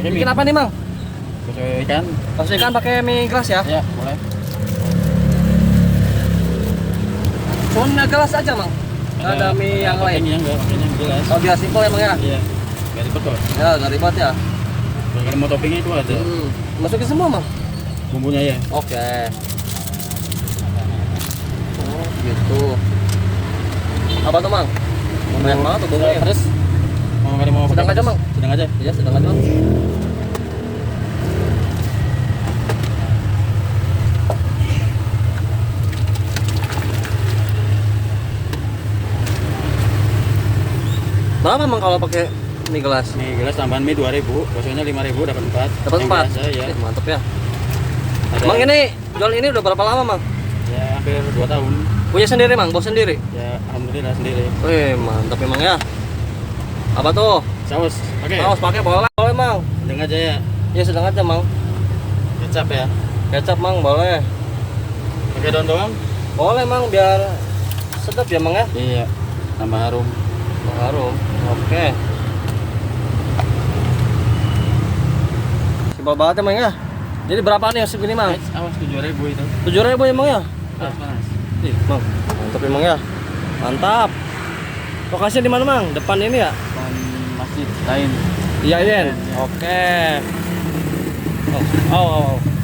Bikin apa nih, Mang? Bakso ikan. Bakso ikan pakai mie gelas ya? Ya, boleh. Cuma mie gelas aja, Mang. Nggak ada mie yang lain. Enggak, toppingnya jelas. Oh, biar simpel emang ya? Iya. Enggak ribet kok. Ya, nggak ribet ya. Kalau mau toppingnya itu ada. Masukin semua, Mang. Bumbunya ya. Oke. Oh, gitu. Apa tuh, Mang? Banyak banget tuh bumbunya. Pedes. Mau Sedang pakai aja, pedes? Mang. Sedang aja. Iya, sedang aja, Mang. Berapa, Mang, kalau pakai mie gelas? Mie gelas tambahan mie 2.000, baksonya 5.000 dapat 4. Dapat 4. Ya. Mantep ya. Ada, Mang, ini jual ini udah berapa lama, Mang? ya hampir 2 tahun. Punya sendiri, Mang? Bos sendiri? Ya alhamdulillah sendiri. Wih, mantap emang ya. Apa tuh? Saus, oke. Saus pakai boleh, Mang. Sedang aja ya. Ya sedang aja, Mang. Kecap ya. Kecap, Mang, boleh. Pakai daun doang? Boleh, Mang, biar sedap ya, Mang ya. Iya. Tambah harum. Harum. Oke. Simpel banget emang ya. Jadi berapa nih yang segini, Mang? Awas 7.000 itu. 7.000 emang ya? Panas. Ih, Mang. Mantap emang ya. Mantap. Lokasinya di mana, Mang? Depan ini ya? Depan masjid lain. Iya, Yen. Oke. Oh, oh, oh.